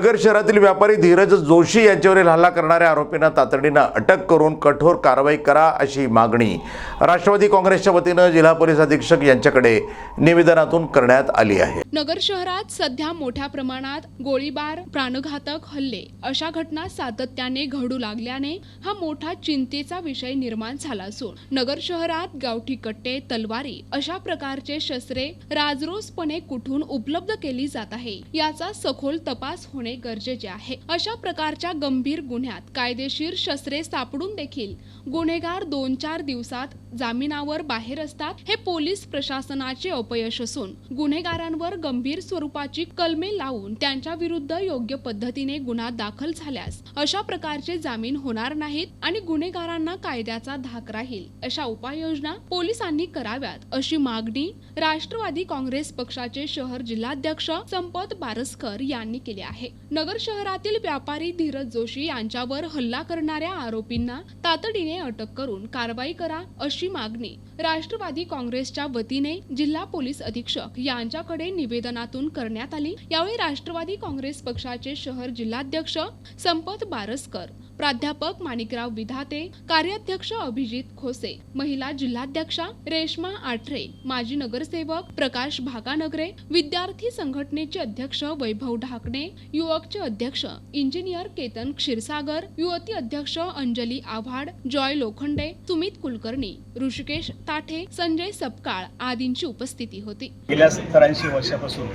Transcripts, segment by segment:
नगर शहरातील व्यापारी धीरज जोशी यांच्यावरील हल्ला करणाऱ्या आरोपींना तातडीनं अटक करून कठोर कारवाई करा अशी मागणी राष्ट्रवादी काँग्रेसच्या वतीनं जिल्हा पोलीस अधीक्षक यांच्याकडे निवेदनातून करण्यात आली आहे। नगर शहरात सध्या मोठ्या प्रमाणात गोळीबार, प्राणघातक हल्ले अशा घटना सातत्याने घडू लागल्याने हा मोठा चिंतेचा विषय निर्माण झाला असून नगर शहरात गावठी कट्टे, तलवारी अशा प्रकारचे शस्त्रे राजरोसपणे कुठून उपलब्ध केली जात आहे याचा सखोल तपास होणे गरजेचे आहे। अशा प्रकारच्या गंभीर गुन्ह्यात कायदेशीर शस्त्रे सापडून देखील गुन्हेगार 2-4 दिवसात जामिनावर बाहेर असतात, हे पोलीस प्रशासनाचे अपयश असून गुन्हेगारांवर गंभीर स्वरूपाची कलमे लावून त्यांच्या विरुद्ध योग्य पद्धतीने गुन्हा दाखल झाल्यास अशा प्रकारचे जामीन होणार नाहीत आणि गुन्हेगारांना कायद्याचा धाक राहील अशा उपाययोजना पोलिसांनी कराव्यात अशी मागणी राष्ट्रवादी काँग्रेस पक्षाचे शहर जिल्हाध्यक्ष संपत बारसकर यांनी केली आहे। नगर शहरातील व्यापारी धीरज जोशी यांच्यावर हल्ला करणाऱ्या आरोपींना तातडीने अटक करून कारवाई करा अशी मागणी राष्ट्रवादी काँग्रेसच्या वतीने जिल्हा पोलीस अधीक्षक यांच्याकडे निवेदनातून करण्यात आली। यावेळी राष्ट्रवादी काँग्रेस पक्षाचे शहर जिल्हाध्यक्ष संपत बारसकर, प्राध्यापक माणिकराव विधाते, कार्याध्यक्ष अभिजित खोसे, महिला जिल्हाध्यक्षा रेश्मा आठरे, माजी नगरसेवक प्रकाश भागानगरे, विद्यार्थी संघटनेचे अध्यक्ष वैभव ढाकणे, युवकचे अध्यक्ष इंजिनियर केतन क्षीरसागर, युवती अध्यक्ष अंजली आव्हाड, जॉय लोखंडे, सुमित कुलकर्णी, ऋषिकेश ताठे, संजय सपकाळ आदींची उपस्थिती होती। गेल्या 70-80 वर्षापासून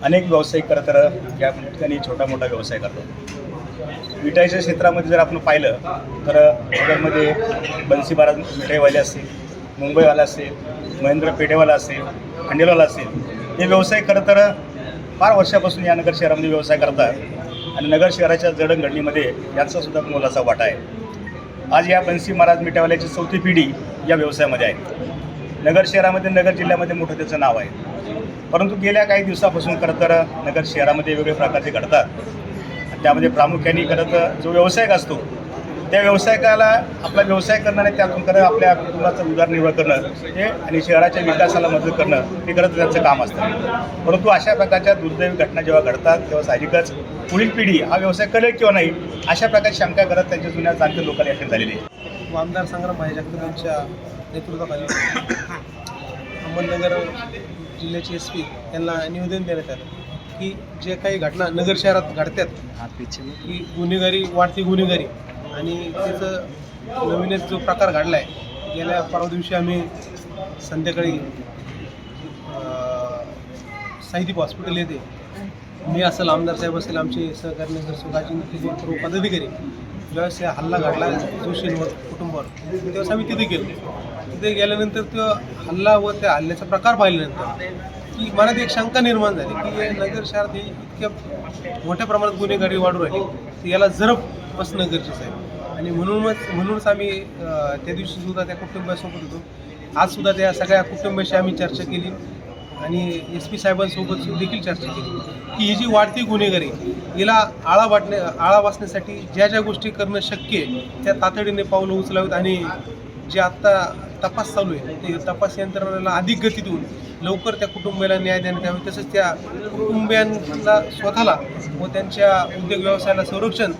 अनेक व्यावसायिक या ठिकाणी छोटा मोठा व्यवसाय करतात। मिठाईच्या क्षेत्रामध्ये जर आपण पाहिलं तर नगरमध्ये बन्सी महाराज मिठाईवाले असतील, मुंबईवाला असेल, महेंद्र पेठेवाला असेल, खंडेलवाला असेल, हे व्यवसाय फार वर्षापासून या नगर शहरामध्ये व्यवसाय करतात आणि नगर शहराच्या जडणघडणीमध्ये यांचा सुद्धा मोलाचा वाटा आहे। आज या बन्सी महाराज मिठाईवाल्याची 4थी पिढी या व्यवसायामध्ये आहे। नगर शहरामध्ये, नगर जिल्ह्यामध्ये मोठं त्याचं नाव आहे, परंतु गेल्या काही दिवसापासून नगर शहरामध्ये वेगवेगळे प्रकारचे घडतात। त्यामध्ये प्रामुख्याने जो व्यावसायिक असतो त्या व्यावसायिकाला आपला व्यवसाय करणं आणि त्यातून आपल्या कुटुंबाचा उदरनिर्वाह करणं हे आणि शहराच्या विकासाला मदत करणं हे त्यांचं काम असतं। परंतु अशा प्रकारच्या दुर्दैवी घटना जेव्हा घडतात तेव्हा साहजिकच पुढील पिढी हा व्यवसाय करेल किंवा नाही अशा प्रकारची शंका करत त्यांच्या जुन्या जाणते लोकांना याठिकाणी झालेली आहे। आमदार संग्राम भाई जगताप यांच्या नेतृत्वाखाली अहमदनगर जिल्ह्याचे SP यांना निवेदन देण्यात आलं की जे काही घटना नगर शहरात घडतात की गुन्हेगारी, वाढती गुन्हेगारी आणि त्याचं नवीनच जो प्रकार घडला आहे, गेल्या परवा दिवशी आम्ही संध्याकाळी साहित्यिक हॉस्पिटल येथे मी असेल, आमदार साहेब असेल, आमचे सहकारी नगरसेवक पदाधिकारी, ज्यावेळेस हल्ला घडला जोशींवर कुटुंबावर त्यावेळेस आम्ही तिथे गेलो। तिथे गेल्यानंतर तो हल्ला व त्या हल्ल्याचा प्रकार पाहिल्यानंतर की मनात एक शंका निर्माण झाली की नगर शहरात इतक्या मोठ्या प्रमाणात गुन्हेगारी वाढू राहिली, तर याला जरब बसणं गरजेचं आहे आणि म्हणूनच आम्ही त्या दिवशी सुद्धा त्या कुटुंबासोबत होतो। आज सुद्धा त्या सगळ्या कुटुंबाशी आम्ही चर्चा केली आणि SP साहेबांसोबत देखील चर्चा केली की ही जी वाढती गुन्हेगारी याला आळा बसण्यासाठी ज्या ज्या गोष्टी करणं शक्य आहे त्या तातडीने पावलं उचलावीत आणि जे आत्ता तपास चालू आहे ते तपास यंत्रणेला अधिक गती देऊन लवकर त्या कुटुंबियाला न्याय देण्यात यावे, तसंच त्या कुटुंबियांना स्वतःला व त्यांच्या उद्योग व्यवसायाला संरक्षण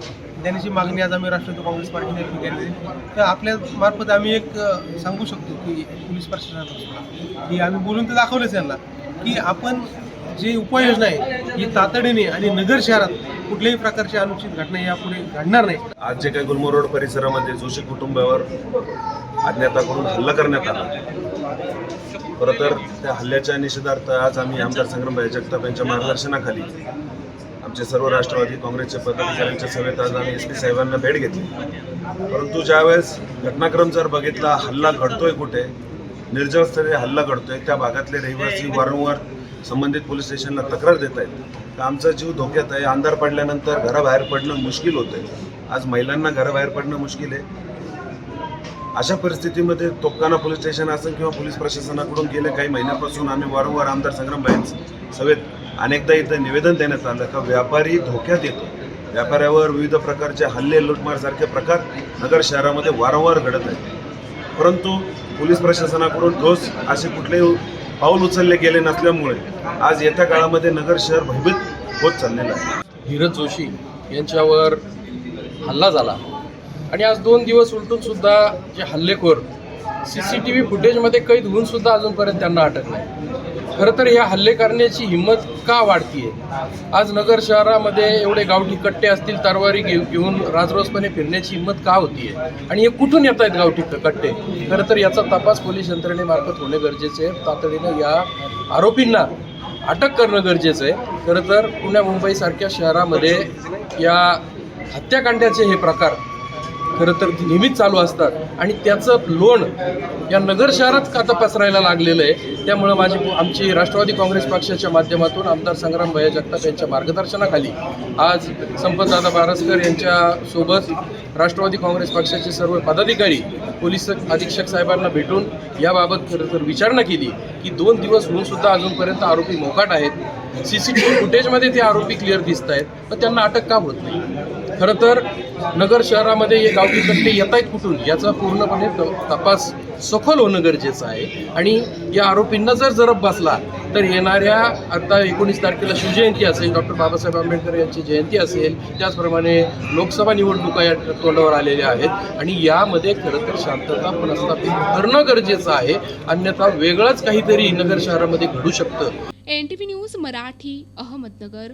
देण्याची मागणी आज आम्ही राष्ट्रवादी काँग्रेस पार्टीने केली। तर आपल्या मार्फत आम्ही एक सांगू शकतो की पोलीस प्रशासनाला की आम्ही बोलून तर दाखवलंच यांना की आपण जे उपाययोजना आहे ही तातडीने आणि नगर शहरात कुठल्याही प्रकारची अनुचित घटना यापुढे घडणार नाही। आज जे काही गुलमोहर रोड परिसरामध्ये जोशी कुटुंबावर अज्ञाताकडून हल्ला करण्यात आला, खरं तर त्या हल्ल्याच्या निषेधार्थ आज आम्ही आमदार संग्राम भाई जगताप यांच्या मार्गदर्शनाखाली आमचे सर्व राष्ट्रवादी काँग्रेसच्या पदाधिकाऱ्यांच्या सभेत आज आम्ही SP साहेबांना भेट घेतली। परंतु ज्यावेळेस घटनाक्रम जर बघितला, हल्ला घडतोय कुठे, निर्जनस्थळी हल्ला घडतोय, त्या भागातले रहिवासी वारंवार संबंधित पोलीस स्टेशनला तक्रार देत आहेत तर आमचा जीव धोक्यात आहे। अंधार पडल्यानंतर घराबाहेर पडणं मुश्किल होतंय, आज महिलांना घराबाहेर पडणं मुश्किल आहे। अशा परिस्थितीमध्ये तोपखाना पोलीस स्टेशन असेल किंवा पोलीस प्रशासनाकडून गेल्या काही महिन्यापासून आम्ही वारंवार आमदार संग्राम भाई सभेत अनेकदा इथं निवेदन देण्यात आलं का व्यापारी धोक्यात येतो, व्यापाऱ्यावर विविध प्रकारचे हल्ले, लूटमारसारखे प्रकार नगर शहरामध्ये वारंवार घडत आहेत। परंतु पोलीस प्रशासनाकडून ठोस असे कुठलेही पाऊल उचलले गेले नसल्यामुळे आज येत्या काळामध्ये नगर शहर भयभीत होत चाललेलं आहे। धीरज जोशी यांच्यावर हल्ला झाला आणि आज 2 दिवस उलटून सुद्धा जे हल्लेखोर CCTV फुटेजमध्ये कैद होऊन सुद्धा अजूनपर्यंत त्यांना अटक नाही. खरं तर या हल्ले करण्याची हिंमत का वाढतीये? आज नगर शहरामध्ये एवढे गावठी कट्टे असतील, तरवारी घेऊन राजरोसपणे फिरण्याची हिंमत का होतीये आणि हे कुठून येत आहेत गावठी कट्टे? खरं तर याचा तपास पोलीस यंत्रणेमार्फत होणे गरजेचे आहे. तातडीनं या आरोपींना अटक करणं गरजेचं आहे. खरं तर पुण्या मुंबईसारख्या शहरामध्ये या हत्याकांडाचे हे प्रकार खरं तर नेहमीच चालू असतात आणि त्याचं लोण या नगर शहरात आता पसरायला लागलेलं आहे. त्यामुळं आमची राष्ट्रवादी काँग्रेस पक्षाच्या माध्यमातून आमदार संग्राम भैया जगताप यांच्या मार्गदर्शनाखाली आज संपतदादा बारसकर यांच्यासोबत राष्ट्रवादी काँग्रेस पक्षाचे सर्व पदाधिकारी पोलीस अधीक्षक साहेबांना भेटून याबाबत खरं तर विचारणा केली की 2 दिवस होऊन सुद्धा अजूनपर्यंत आरोपी मोकाट आहेत. CCTV फुटेजमध्ये ते आरोपी क्लिअर दिसत आहेत, पण त्यांना अटक का होत नाही? खरं तर नगर शहरामध्ये हे गावठी कट्टे येत आहेत कुठून याचा पूर्णपणे तपास सखोल होणं गरजेचं आहे. आणि या आरोपींना जर जरब बसला तर येणाऱ्या आता 19 तारखेला शिवजयंती असेल, डॉक्टर बाबासाहेब आंबेडकर यांची जयंती असेल, त्याचप्रमाणे लोकसभा निवडणुका या तोंडावर आलेल्या आहेत आणि यामध्ये खरं तर शांतता प्रस्थापित करणं गरजेचं आहे. अन्यथा वेगळंच काहीतरी नगर शहरामध्ये घडू शकतं. NTV news Marathi, Ahmednagar.